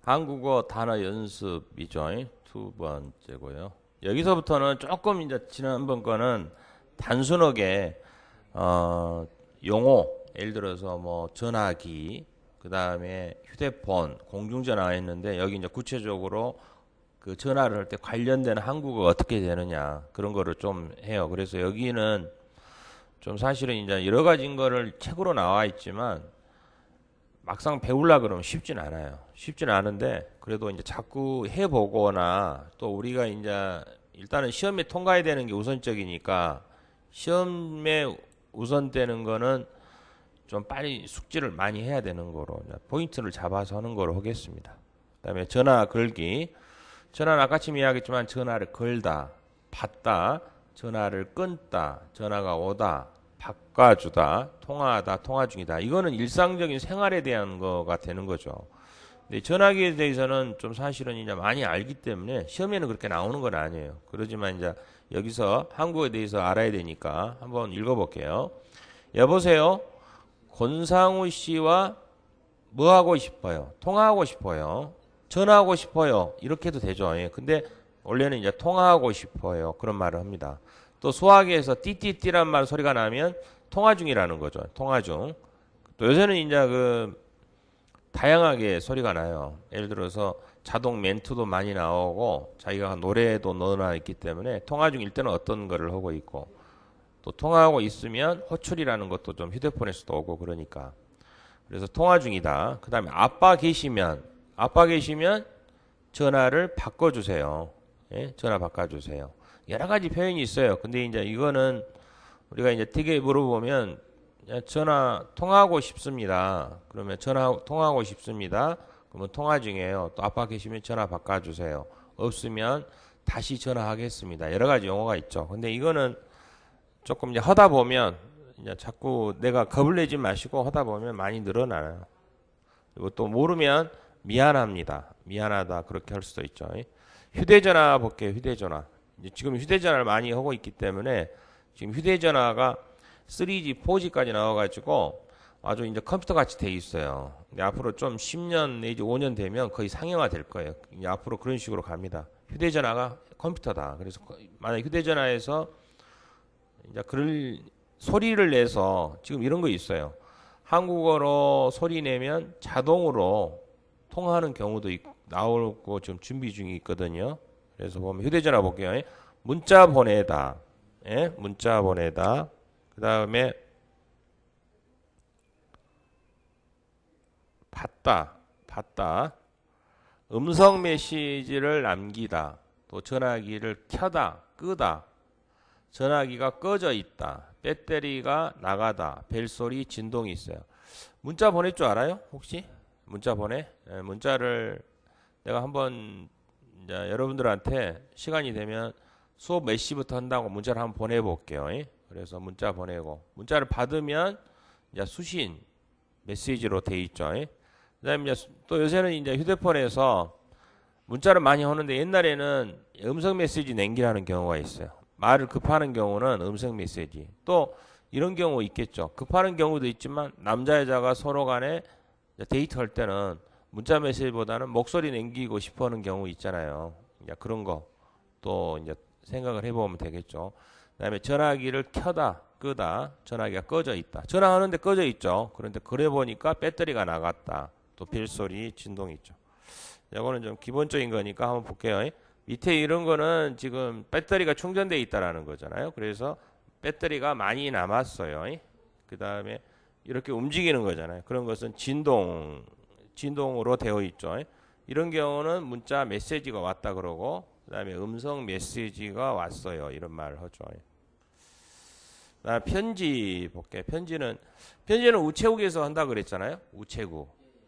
한국어 단어 연습이죠. 두 번째고요. 여기서부터는 조금 이제 지난번 거는 단순하게 용어 예를 들어서 뭐 전화기 그 다음에 휴대폰 공중전화가 했는데 여기 이제 구체적으로 그 전화를 할 때 관련된 한국어가 어떻게 되느냐 그런 거를 좀 해요. 그래서 여기는 좀 사실은 이제 여러 가지인 거를 책으로 나와 있지만 막상 배우려 그러면 쉽진 않아요. 쉽진 않은데 그래도 이제 자꾸 해보거나 또 우리가 이제 일단은 시험에 통과해야 되는 게 우선적이니까 시험에 우선되는 거는 좀 빨리 숙지를 많이 해야 되는 거로 포인트를 잡아서 하는 거로 하겠습니다. 그다음에 전화 걸기. 전화는 아까쯤 이야기했지만 전화를 걸다, 받다, 전화를 끊다, 전화가 오다, 바꿔주다, 통화하다, 통화 중이다. 이거는 일상적인 생활에 대한 거가 되는 거죠. 근데 전화기에 대해서는 좀 사실은 이제 많이 알기 때문에 시험에는 그렇게 나오는 건 아니에요. 그러지만 이제 여기서 한국에 대해서 알아야 되니까 한번 읽어볼게요. 여보세요. 권상우 씨와 뭐 하고 싶어요? 통화하고 싶어요. 전화하고 싶어요. 이렇게 해도 되죠. 예. 근데 원래는 이제 통화하고 싶어요. 그런 말을 합니다. 또 수학에서 띠띠띠란 말 소리가 나면 통화 중이라는 거죠. 통화 중. 또 요새는 이제 그 다양하게 소리가 나요. 예를 들어서 자동 멘트도 많이 나오고 자기가 노래도 넣어놔 있기 때문에 통화 중일 때는 어떤 거를 하고 있고 또 통화하고 있으면 호출이라는 것도 좀 휴대폰에서도 오고 그러니까. 그래서 통화 중이다. 그 다음에 아빠 계시면 전화를 바꿔주세요. 예? 전화 바꿔주세요. 여러 가지 표현이 있어요. 근데 이제 이거는 우리가 이제 되게 물어보면 전화 통화하고 싶습니다. 그러면 전화 통화하고 싶습니다. 그러면 통화 중이에요. 또 아빠 계시면 전화 바꿔주세요. 없으면 다시 전화하겠습니다. 여러 가지 용어가 있죠. 근데 이거는 조금 이제 하다 보면 이제 자꾸 내가 겁을 내지 마시고 하다 보면 많이 늘어나요. 그리고 또 모르면 미안합니다. 미안하다 그렇게 할 수도 있죠. 휴대전화 볼게요. 휴대전화. 이제 지금 휴대전화를 많이 하고 있기 때문에 지금 휴대전화가 3G, 4G까지 나와가지고 아주 이제 컴퓨터 같이 돼 있어요. 근데 앞으로 좀 10년 내지 5년 되면 거의 상용화 될 거예요. 이제 앞으로 그런 식으로 갑니다. 휴대전화가 컴퓨터다. 그래서 만약 휴대전화에서 이제 그럴 소리를 내서 지금 이런 거 있어요. 한국어로 소리 내면 자동으로 통화하는 경우도 나오고 지금 준비 중이 있거든요. 그래서 보면 휴대전화 볼게요. 문자 보내다. 예? 문자 보내다. 그 다음에 받다. 음성 메시지를 남기다. 또 전화기를 켜다, 끄다. 전화기가 꺼져 있다. 배터리가 나가다. 벨소리, 진동이 있어요. 문자 보낼 줄 알아요? 혹시? 문자 보내? 예, 문자를 내가 한번 이제 여러분들한테 시간이 되면 수업 몇 시부터 한다고 문자를 한번 보내볼게요. 그래서 문자 보내고 문자를 받으면 이제 수신 메시지로 돼 있죠. 그다음에 이제 또 요새는 이제 휴대폰에서 문자를 많이 하는데 옛날에는 음성 메시지 남기라는 경우가 있어요. 말을 급하는 경우는 음성 메시지. 또 이런 경우 있겠죠. 급하는 경우도 있지만 남자 여자가 서로 간에 데이트할 때는 문자 메시지보다는 목소리 남기고 싶어하는 경우 있잖아요. 이제 그런 거 또 이제 생각을 해보면 되겠죠. 그다음에 전화기를 켜다, 끄다. 전화기가 꺼져 있다. 전화하는데 꺼져 있죠. 그런데 그래 보니까 배터리가 나갔다. 또 벨소리, 진동이 있죠. 이거는 좀 기본적인 거니까 한번 볼게요. 밑에 이런 거는 지금 배터리가 충전되어 있다라는 거잖아요. 그래서 배터리가 많이 남았어요. 그 다음에 이렇게 움직이는 거잖아요. 그런 것은 진동으로 되어 있죠. 이런 경우는 문자 메시지가 왔다 그러고 그 다음에 음성 메시지가 왔어요. 이런 말을 하죠. 편지 볼게요. 편지는 우체국에서 한다 그랬잖아요.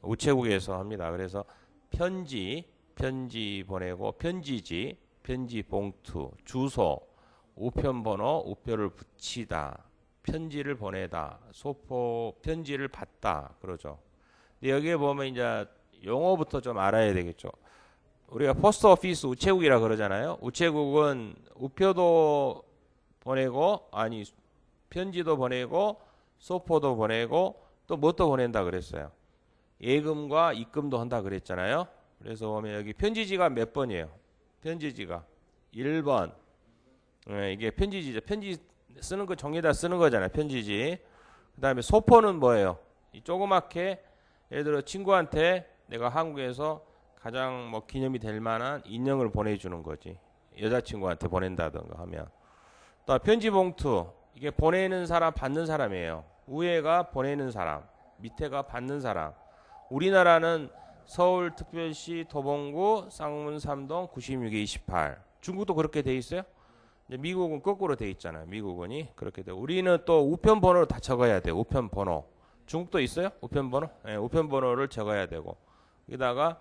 우체국에서 합니다. 그래서 편지 보내고 편지지, 편지 봉투, 주소, 우편번호, 우표를 붙이다, 편지를 보내다, 소포 편지를 받다 그러죠. 근데 여기에 보면 이제 용어부터 좀 알아야 되겠죠. 우리가 포스트 오피스 우체국이라 그러잖아요. 우체국은 우표도 보내고 편지도 보내고 소포도 보내고 또 뭣도 보낸다 그랬어요. 예금과 입금도 한다 그랬잖아요. 그래서 보면 여기 편지지가 몇 번이에요? 편지지가 1번. 이게 편지지죠. 편지 쓰는 거 종이에다 쓰는 거잖아요. 편지지. 그 다음에 소포는 뭐예요? 이 조그맣게 예를 들어 친구한테 내가 한국에서 가장 뭐 기념이 될 만한 인형을 보내주는 거지. 여자친구한테 보낸다든가 하면. 또 편지 봉투. 이게 보내는 사람, 받는 사람이에요. 위에가 보내는 사람, 밑에가 받는 사람. 우리나라는 서울특별시 도봉구 쌍문 3동 96-28. 중국도 그렇게 돼 있어요? 이제 미국은 거꾸로 돼 있잖아요. 미국은이 그렇게 돼. 우리는 또 우편 번호를 다 적어야 돼요. 우편 번호. 중국도 있어요? 우편 번호? 네, 우편 번호를 적어야 되고. 여기다가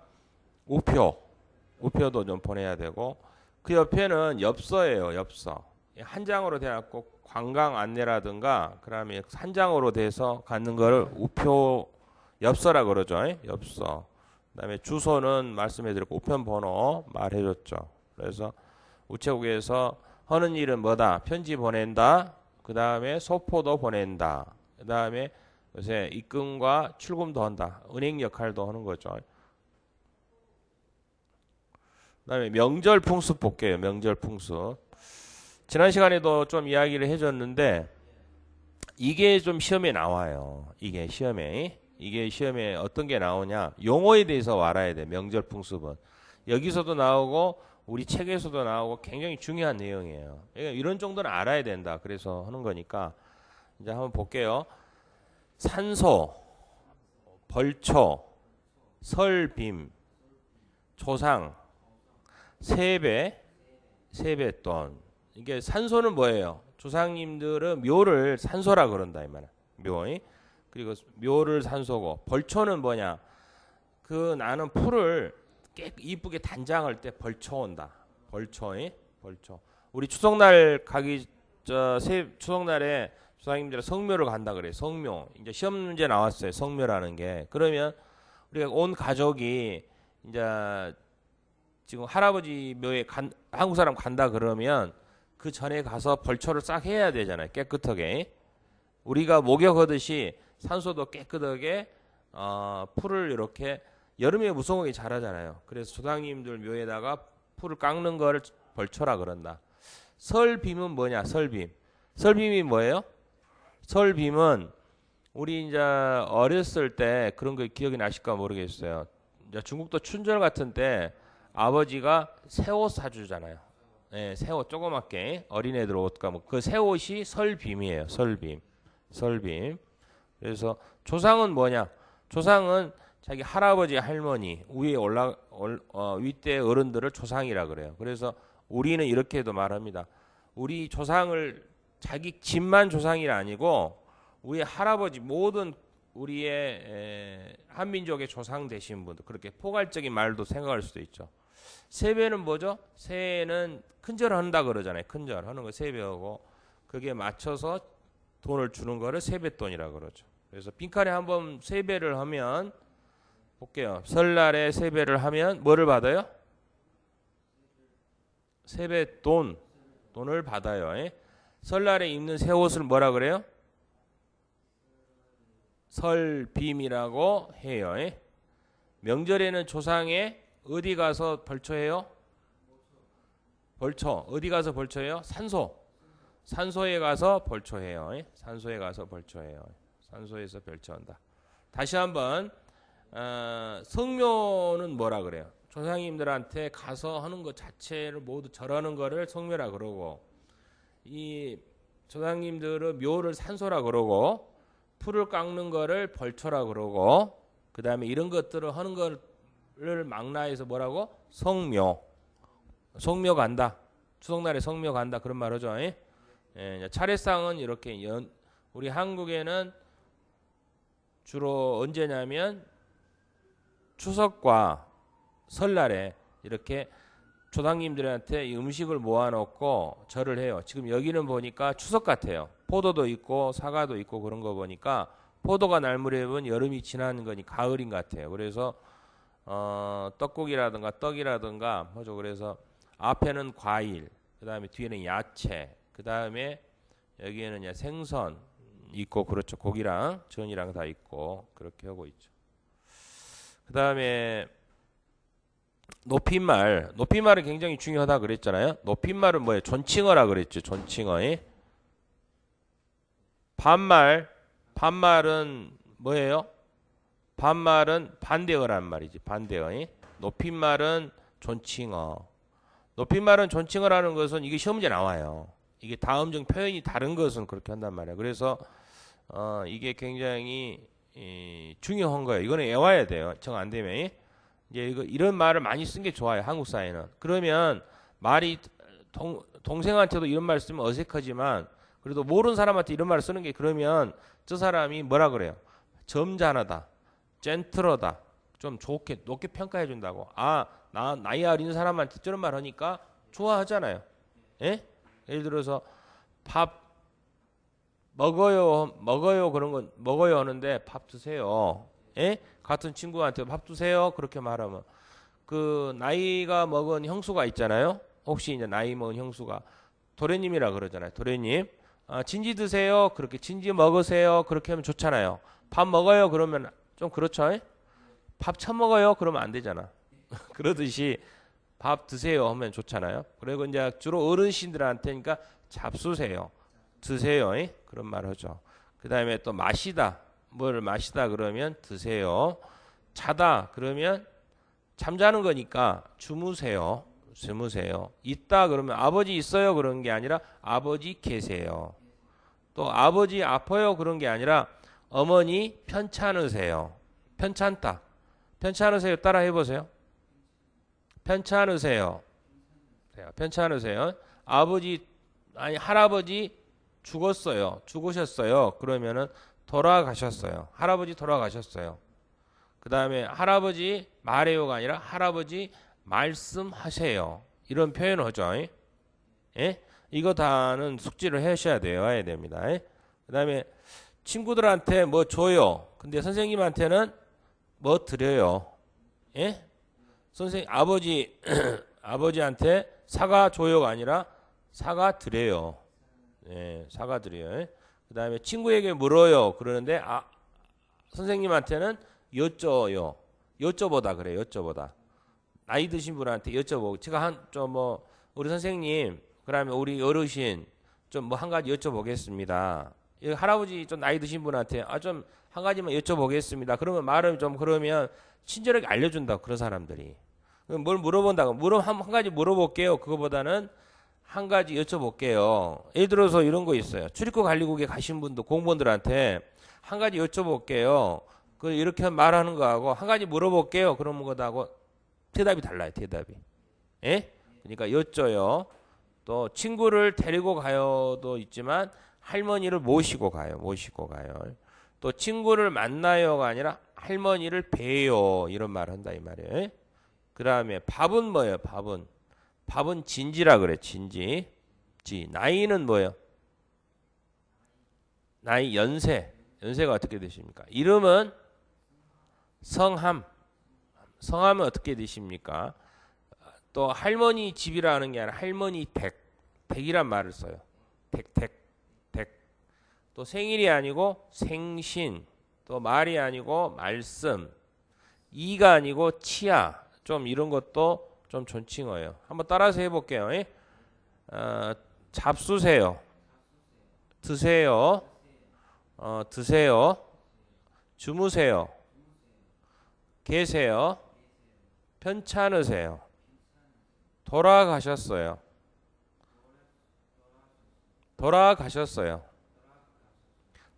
우표도 좀 보내야 되고. 그 옆에는 엽서예요. 엽서. 한 장으로 돼 갖고 관광 안내라든가 그다음에 한 장으로 돼서 갖는 거를 우표 엽서라 그러죠. 엽서. 그다음에 주소는 말씀해드렸고 우편 번호 말해줬죠. 그래서 우체국에서 하는 일은 뭐다? 편지 보낸다. 그 다음에 소포도 보낸다. 그 다음에 요새 입금과 출금도 한다. 은행 역할도 하는 거죠. 그 다음에 명절 풍습 볼게요. 명절 풍습. 지난 시간에도 좀 이야기를 해줬는데 이게 좀 시험에 나와요. 이게 시험에 어떤 게 나오냐? 용어에 대해서 알아야 돼. 명절 풍습은. 여기서도 나오고 우리 책에서도 나오고 굉장히 중요한 내용이에요. 그러니까 이런 정도는 알아야 된다. 그래서 하는 거니까 이제 한번 볼게요. 산소, 벌초, 설빔, 조상, 세뱃돈. 이게 산소는 뭐예요? 조상님들은 묘를 산소라 그런다 이 말이야. 묘. 그리고 묘를 산소고 벌초는 뭐냐? 그 나는 풀을 이쁘게 단장할 때 벌초 온다. 벌초. 우리 추석날 가기 추석날에 조상님들 성묘를 간다 그래. 성묘. 이제 시험 문제 나왔어요. 성묘라는 게. 그러면 우리가 온 가족이 이제 지금 할아버지 묘에 한국 사람 간다 그러면 그 전에 가서 벌초를 싹 해야 되잖아요. 깨끗하게. 우리가 목욕하듯이 산소도 깨끗하게 풀을 이렇게 여름에 무성하게 자라잖아요. 그래서 조상님들 묘에다가 풀을 깎는 거를 벌초라 그런다. 설빔은 뭐냐? 설빔이 뭐예요? 설빔은 우리 이제 어렸을 때 그런 거 기억이 나실까 모르겠어요. 이제 중국도 춘절 같은 때 아버지가 새 옷 사주잖아요. 네, 새 옷 조그맣게 어린애들 옷 가면 그 새 옷이 설빔이에요. 설빔. 그래서 조상은 뭐냐? 조상은 자기 할아버지 할머니 윗대 어른들을 조상이라 그래요. 그래서 우리는 이렇게도 말합니다. 우리 조상을 자기 집만 조상이 아니고 우리 할아버지 모든 우리의 한민족의 조상 되신 분들 그렇게 포괄적인 말도 생각할 수도 있죠. 세배는 뭐죠? 세배는 큰절 한다 그러잖아요. 큰절 하는 거 세배하고 그게 맞춰서 돈을 주는 거를 세뱃돈이라 그러죠. 그래서 빈칸에 한번 세배를 하면 볼게요. 설날에 세배를 하면 뭐를 받아요? 세뱃돈, 돈을 받아요. 설날에 입는 새 옷을 뭐라 그래요? 설빔이라고 해요. 명절에는 조상에 어디 가서 벌초해요? 벌초. 어디 가서 벌초해요? 산소에 가서 벌초해요. 산소에서 벌초한다. 다시 한번 성묘는 뭐라 그래요? 조상님들한테 가서 하는 것 자체를 모두 절하는 거를 성묘라 그러고 이 조상님들은 묘를 산소라 그러고 풀을 깎는 거를 벌초라 그러고 그 다음에 이런 것들을 하는 거를 망라해서 뭐라고? 성묘 간다. 추석날에 성묘 간다. 그런 말 하죠. 차례상은 이렇게 우리 한국에는 주로 언제냐면 추석과 설날에 이렇게 조상님들한테 이 음식을 모아놓고 절을 해요. 지금 여기는 보니까 추석 같아요. 포도도 있고 사과도 있고 그런 거 보니까 포도가 날 무렵은 여름이 지난 거니 가을인 것 같아요. 그래서 떡국이라든가 떡이라든가 뭐죠. 그래서 앞에는 과일, 그 다음에 뒤에는 야채, 그 다음에 여기에는 생선 있고 그렇죠. 고기랑 전이랑 다 있고 그렇게 하고 있죠. 그 다음에 높임말은 굉장히 중요하다 그랬잖아요. 높임말은 뭐예요? 존칭어라 그랬죠. 존칭어. 반말은 뭐예요? 반말은 반대어란 말이지. 반대어. 높임말은 존칭어. 높임말은 존칭어라는 것은 이게 시험 문제 나와요. 이게 다음적 표현이 다른 것은 그렇게 한단 말이에요. 그래서 이게 굉장히 중요한 거예요. 이거는 외워야 돼요. 정 안 되면. 이제 이런 말을 많이 쓴 게 좋아요. 한국 사회는. 그러면 말이 동생한테도 이런 말 쓰면 어색하지만 그래도 모르는 사람한테 이런 말을 쓰는 게 그러면 저 사람이 뭐라 그래요? 점잖하다. 젠틀하다. 좀 좋게 높게 평가해 준다고. 나이 어린 사람한테 저런 말 하니까 좋아하잖아요. 예? 예를 들어서 밥 먹어요 그런 건 먹어요 하는데 밥 드세요. 예? 같은 친구한테 밥 드세요 그렇게 말하면 그 나이가 먹은 형수가 있잖아요. 혹시 이제 나이 먹은 형수가 도련님이라 그러잖아요. 도련님, 진지 드세요. 그렇게 진지 먹으세요. 그렇게 하면 좋잖아요. 밥 먹어요 그러면 좀 그렇죠. 예? 밥 처먹어요 그러면 안 되잖아. 그러듯이 밥 드세요 하면 좋잖아요. 그리고 이제 주로 어르신들한테니까 잡수세요. 드세요. 예? 그런 말 하죠. 그 다음에 또 마시다. 뭘 마시다 그러면 드세요. 자다 그러면 잠자는 거니까 주무세요. 주무세요. 있다 그러면 아버지 있어요 그런 게 아니라 아버지 계세요. 또 아버지 아파요 그런 게 아니라 어머니 편찮으세요. 편찮다. 편찮으세요 따라 해보세요. 편찮으세요. 편찮으세요. 아버지 아니 할아버지 죽었어요. 죽으셨어요. 그러면은 돌아가셨어요. 할아버지 돌아가셨어요. 그 다음에 할아버지 말해요가 아니라 할아버지 말씀하세요. 이런 표현을 하죠. 예? 이거 다는 숙지를 하셔야 돼요. 해야 됩니다. 그 다음에 친구들한테 뭐 줘요. 근데 선생님한테는 뭐 드려요. 예? 선생님 아버지 아버지한테 사과 줘요가 아니라 사과 드려요. 예, 사과 드려요. 그 다음에 친구에게 물어요. 그러는데 선생님한테는 여쭤요. 여쭤보다 그래요. 여쭤보다. 나이 드신 분한테 여쭤보고 제가 우리 선생님 그다음에 우리 어르신 좀 뭐 한 가지 여쭤보겠습니다. 할아버지 좀 나이 드신 분한테 좀 한 가지만 여쭤보겠습니다. 그러면 말을 좀 그러면 친절하게 알려준다 그런 사람들이. 뭘 물어본다고 한 가지 물어볼게요. 그거보다는 한 가지 여쭤볼게요. 예를 들어서 이런 거 있어요. 출입국 관리국에 가신 분도 공무원들한테 한 가지 여쭤볼게요. 이렇게 말하는 거하고 한 가지 물어볼게요. 그런 거하고 대답이 달라요. 대답이. 예? 그러니까 여쭤요. 또 친구를 데리고 가요도 있지만 할머니를 모시고 가요. 모시고 가요. 또 친구를 만나요가 아니라 할머니를 뵈요. 이런 말을 한다 이 말이에요. 그 다음에 밥은 뭐예요? 밥은 진지라 그래. 진지. 나이는 뭐예요? 나이 연세가 어떻게 되십니까? 이름은 성함은 어떻게 되십니까? 또 할머니 집이라는 게 아니라 할머니 댁이란 말을 써요. 댁. 또 생일이 아니고 생신. 또 말이 아니고 말씀. 이가 아니고 치아. 좀 이런 것도 좀 존칭어예요. 한번 따라서 해볼게요. 잡수세요. 드세요. 드세요. 주무세요. 계세요. 편찮으세요. 돌아가셨어요.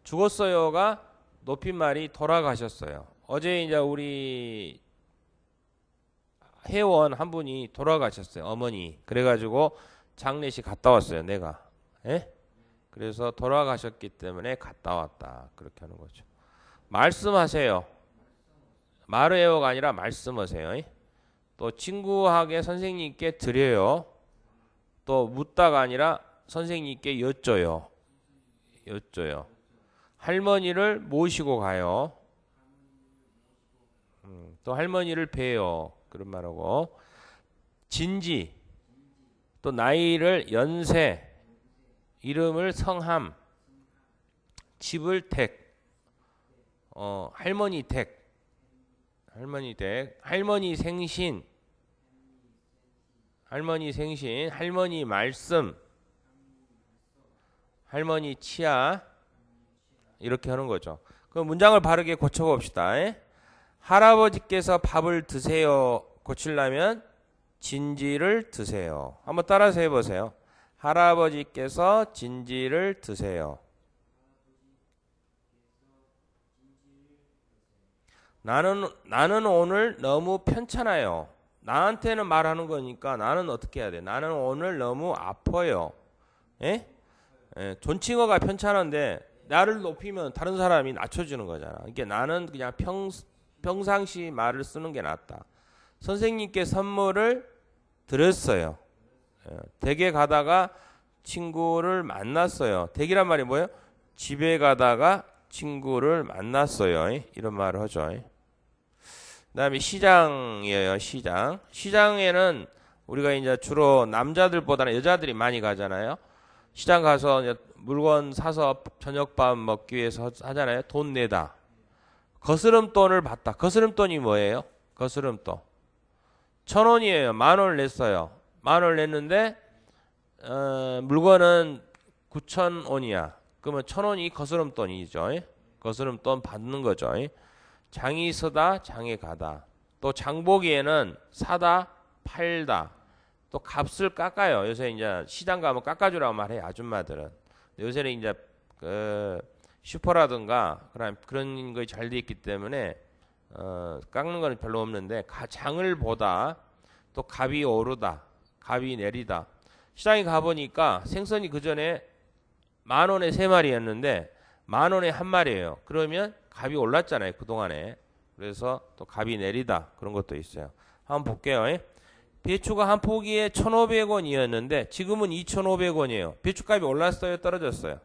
죽었어요가 높임말이 돌아가셨어요. 어제 이제 우리 회원 한 분이 돌아가셨어요. 어머니. 그래가지고 장례식 갔다 왔어요. 내가. 예? 그래서 돌아가셨기 때문에 갔다 왔다. 그렇게 하는 거죠. 말씀하세요. 말해요가 아니라 말씀하세요. 또 친구에게 선생님께 드려요. 또 묻다가 아니라 선생님께 여쭤요. 할머니를 모시고 가요. 또 할머니를 뵈요. 그런 말하고 진지 또 나이를 연세 이름을 성함 집을 댁 할머니 댁 할머니 생신 할머니 생신, 할머니 말씀, 할머니 치아 이렇게 하는 거죠. 그럼 문장을 바르게 고쳐봅시다. 할아버지께서 밥을 드세요. 고치려면 진지를 드세요. 한번 따라서 해보세요. 할아버지께서 진지를 드세요. 나는 오늘 너무 편찮아요. 나한테는 말하는 거니까 나는 어떻게 해야 돼? 나는 오늘 너무 아파요. 예? 존칭어가 편찮은데 나를 높이면 다른 사람이 낮춰주는 거잖아. 이게 나는 그냥 평상시 말을 쓰는 게 낫다. 선생님께 선물을 드렸어요. 댁에 가다가 친구를 만났어요. 댁이란 말이 뭐예요? 집에 가다가 친구를 만났어요. 이런 말을 하죠. 그다음에 시장이에요. 시장. 시장에는 우리가 이제 주로 남자들보다는 여자들이 많이 가잖아요. 시장 가서 이제 물건 사서 저녁밥 먹기 위해서 하잖아요. 돈 내다. 거스름돈을 받다. 거스름돈이 뭐예요? 거스름돈. 1,000원이에요. 10,000원을 냈어요. 10,000원을 냈는데 물건은 9,000원이야. 그러면 1,000원이 거스름돈이죠. 거스름돈 받는 거죠. 장이 서다, 장에 가다. 또 장보기에는 사다, 팔다. 또 값을 깎아요. 요새 이제 시장 가면 깎아주라고 말해요. 아줌마들은. 요새는 이제 슈퍼라든가 그런 거이 잘 돼 있기 때문에 깎는 건 별로 없는데 장을 보다, 또 값이 오르다, 값이 내리다. 시장에 가보니까 생선이 그 전에 10,000원에 3마리였는데 10,000원에 1마리예요. 그러면 값이 올랐잖아요. 그동안에. 그래서 또 값이 내리다. 그런 것도 있어요. 한번 볼게요. 배추가 한 포기에 1,500원이었는데 지금은 2,500원이에요. 배추값이 올랐어요? 떨어졌어요?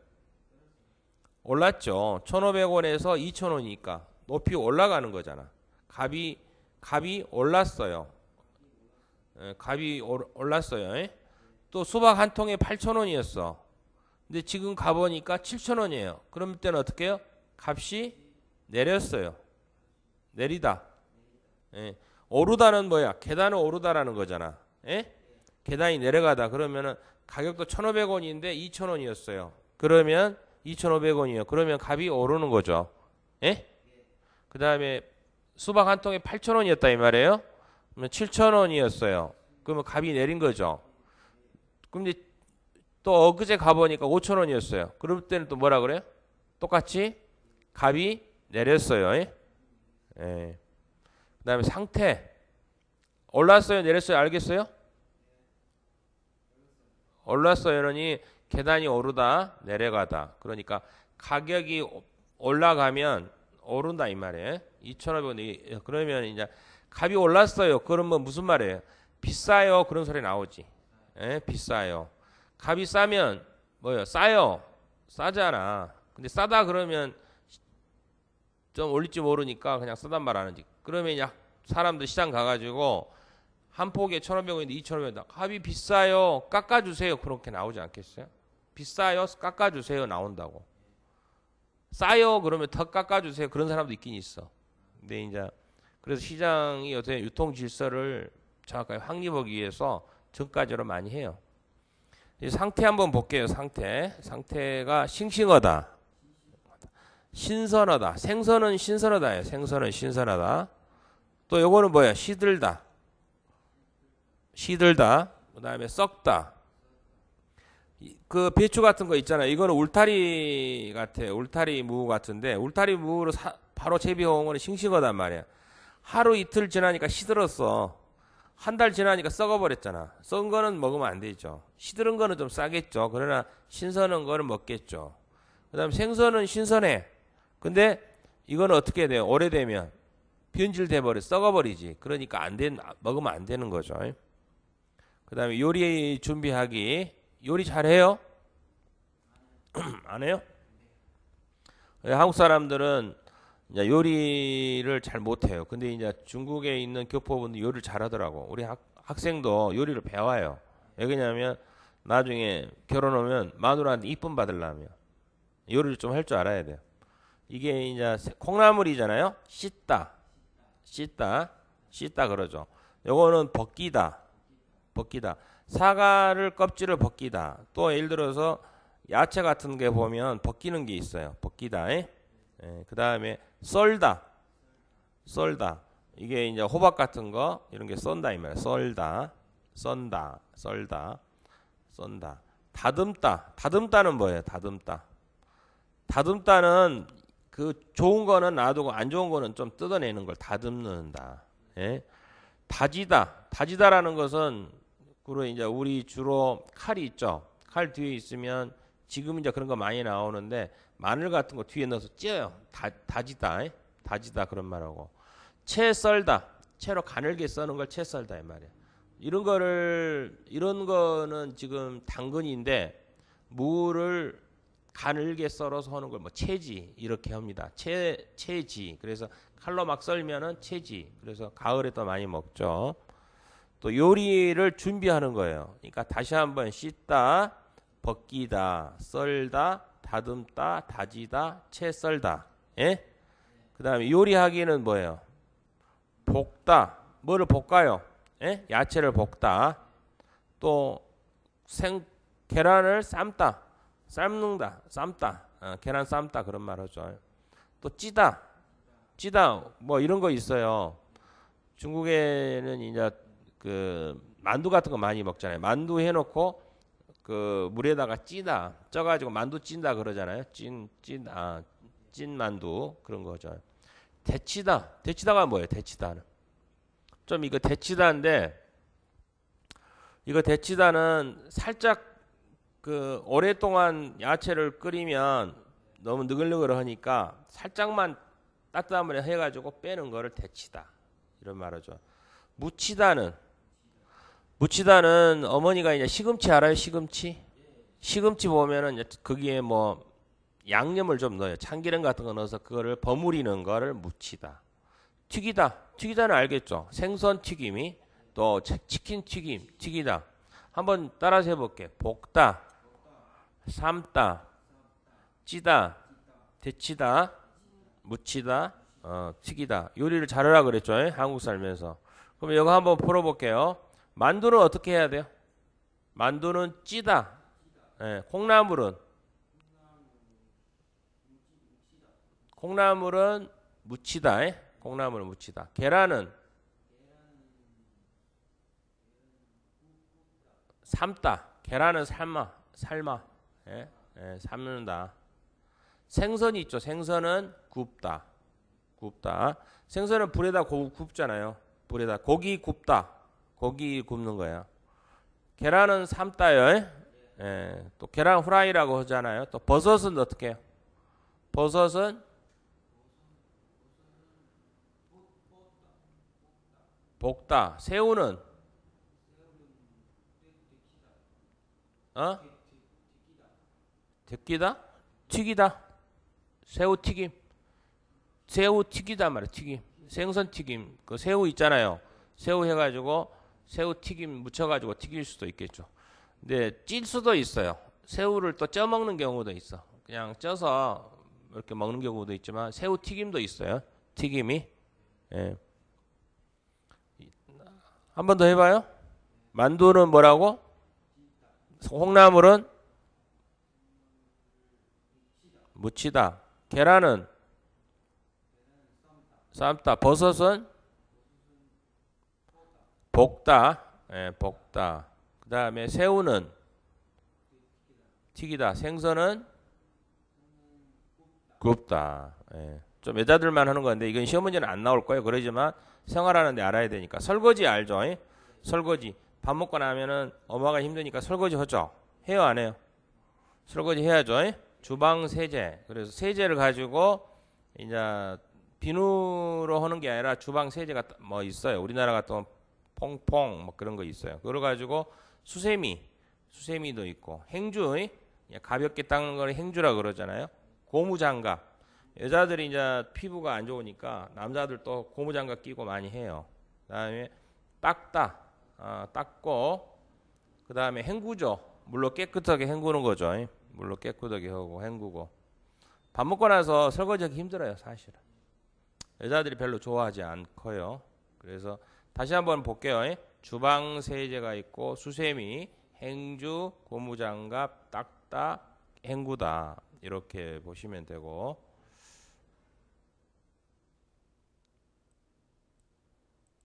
올랐죠. 1,500원에서 2,000원이니까 높이 올라가는 거잖아. 값이 올랐어요. 값이 올랐어요. 또 수박 한 통에 8,000원이었어. 근데 지금 가보니까 7,000원이에요. 그럼 때는 어떻게 해요? 값이 내렸어요. 내리다. 오르다는 뭐야? 계단을 오르다라는 거잖아. 계단이 내려가다. 그러면은 가격도 1,500원인데 2,000원이었어요. 그러면 2,500원이에요. 그러면 값이 오르는 거죠. 그 다음에 수박 한 통에 8,000원이었다 이 말이에요. 그러면 7,000원이었어요. 그러면 값이 내린 거죠. 그럼 이제 또 엊그제 가보니까 5,000원이었어요. 그럴 때는 또 뭐라 그래요? 똑같이 값이 내렸어요. 그 다음에 상태. 올랐어요? 내렸어요? 알겠어요? 올랐어요는 계단이 오르다 내려가다. 그러니까 가격이 올라가면 오른다 이 말이에요. 2,500원. 그러면 이제 값이 올랐어요. 그러면 무슨 말이에요? 비싸요. 그런 소리 나오지. 비싸요. 값이 싸면 뭐예요? 싸요. 싸잖아. 근데 싸다 그러면 좀 올릴지 모르니까 그냥 싸단 말 안 하지. 그러면 이제 사람들 시장 가가지고 한 포기에 1,500원인데 2,500원. 값이 비싸요. 깎아주세요. 그렇게 나오지 않겠어요? 비싸요. 깎아주세요. 나온다고. 싸요. 그러면 더 깎아주세요. 그런 사람도 있긴 있어. 근데 이제 그래서 시장이 요새 유통 질서를 정확하게 확립하기 위해서 정가제로 많이 해요. 상태 한번 볼게요. 상태가 싱싱하다. 신선하다. 생선은 신선하다예요. 생선은 신선하다. 또 요거는 뭐야? 시들다. 그 다음에 썩다. 그 배추 같은 거 있잖아요. 이거는 울타리 같아요. 울타리 무 같은데 울타리 무로 바로 재배해온 거는 싱싱하단 말이야. 하루 이틀 지나니까 시들었어. 한 달 지나니까 썩어버렸잖아. 썩은 거는 먹으면 안 되죠. 시들은 거는 좀 싸겠죠. 그러나 신선한 거는 먹겠죠. 그 다음에 생선은 신선해. 근데 이거는 어떻게 돼요? 오래되면 변질돼 버려, 썩어버리지. 그러니까 먹으면 안 되는 거죠. 그 다음에 요리 준비하기. 요리 잘해요? 안 해요? 한국 사람들은 이제 요리를 잘 못해요. 근데 이제 중국에 있는 교포분들 요리를 잘하더라고. 우리 학생도 요리를 배워요. 왜 그러냐면 나중에 결혼하면 마누라한테 이쁨 받으려면 요리를 좀 할 줄 알아야 돼요. 이게 이제 콩나물이잖아요. 씻다 그러죠. 요거는 벗기다 벗기다. 사과를 껍질을 벗기다. 또 예를 들어서 야채 같은 게 보면 벗기는 게 있어요. 벗기다. 그 다음에 썰다. 썰다. 이게 이제 호박 같은 거 이런 게 썬다 이 말이야. 썰다. 썬다. 썰다. 썬다. 다듬다. 다듬다는 뭐예요? 다듬다. 다듬다는 그 좋은 거는 놔두고 안 좋은 거는 좀 뜯어내는 걸 다듬는다. 예? 다지다. 다지다라는 것은 그리고 이제 우리 주로 칼이 있죠. 칼 뒤에 있으면 지금 이제 그런 거 많이 나오는데 마늘 같은 거 뒤에 넣어서 찧어요. 다지다. 다지다 그런 말하고. 채 썰다. 채로 가늘게 써는 걸 채 썰다 이 말이야. 이런 거는 지금 당근인데 무를 가늘게 썰어서 하는 걸 뭐 채지 이렇게 합니다. 채지. 그래서 칼로 막 썰면은 채지. 그래서 가을에 또 많이 먹죠. 또 요리를 준비하는 거예요. 그러니까 다시 한번 씻다, 벗기다, 썰다, 다듬다, 다지다, 채 썰다. 예? 그다음에 요리하기는 뭐예요? 볶다. 뭐를 볶아요? 예? 야채를 볶다. 또 계란을 삶다. 삶는다. 삶다. 계란 삶다 그런 말 하죠. 또 찌다. 찌다. 뭐 이런 거 있어요. 중국에는 이제 그 만두 같은 거 많이 먹잖아요. 만두 해놓고 그 물에다가 찌다. 쪄가지고 만두 찐다 그러잖아요. 찐 만두 그런 거죠. 데치다. 데치다가 뭐예요? 데치다는 좀 이거 데치다인데 이거 데치다는 살짝 그 오랫동안 야채를 끓이면 너무 느글느글하니까 살짝만 따뜻한 물에 해가지고 빼는 거를 데치다 이런 말하죠. 무치다는 어머니가 이제 시금치 알아요? 시금치 보면은 이제 거기에 뭐 양념을 좀 넣어요. 참기름 같은 거 넣어서 그거를 버무리는 거를 무치다. 튀기다는 알겠죠? 생선 튀김이 또 치킨 튀기다. 한번 따라서 해볼게. 볶다, 삶다, 찌다, 데치다, 무치다, 튀기다. 요리를 잘하라 그랬죠? 한국 살면서. 그럼 이거 한번 풀어볼게요. 만두는 어떻게 해야 돼요? 만두는 찌다. 예, 콩나물은 무치다. 콩나물은 무치다. 계란은 삶다. 계란은 삶아. 삶는다. 생선이 있죠. 생선은 굽다. 생선은 불에다 굽잖아요. 불에다 고기 굽다. 고기 굽는 거야. 계란은 삶다요. 또 계란 후라이라고 하잖아요. 또 버섯은 어떻게 해요? 버섯은 볶다. 새우는 데끼다? 튀기다. 새우 튀기다 말이야. 튀김. 생선 튀김. 그 새우 있잖아요. 새우 해가지고 새우 튀김 묻혀가지고 튀길 수도 있겠죠. 근데 찔 수도 있어요. 새우를 또 쪄 먹는 경우도 있어. 그냥 쪄서 이렇게 먹는 경우도 있지만 새우 튀김도 있어요. 튀김이. 예. 한 번 더 해봐요. 만두는 뭐라고? 콩나물은 무치다. 계란은 삶다. 버섯은 볶다. 볶다. 그 다음에 새우는 튀기다. 생선은 굽다. 좀 여자들만 하는 건데 이건 시험 문제는 안 나올 거예요. 그러지만 생활하는데 알아야 되니까. 설거지 알죠? 설거지. 밥 먹고 나면은 엄마가 힘드니까 설거지 하죠? 해요, 안 해요? 설거지 해야죠. 주방 세제. 그래서 세제를 가지고 이제 비누로 하는 게 아니라 주방 세제가 뭐 있어요. 우리나라 같은 퐁퐁 뭐 그런 거 있어요. 그걸 가지고 수세미도 있고 행주 가볍게 닦는 걸 행주라 그러잖아요. 고무장갑. 여자들이 이제 피부가 안 좋으니까 남자들도 고무장갑 끼고 많이 해요. 그다음에 닦고 그다음에 헹구죠. 물로 깨끗하게 헹구는 거죠. 물로 깨끗하게 하고 헹구고. 밥 먹고 나서 설거지하기 힘들어요, 사실은. 여자들이 별로 좋아하지 않고요. 그래서 다시 한번 볼게요. 주방 세제가 있고 수세미, 행주, 고무장갑, 딱따, 행구다 이렇게 보시면 되고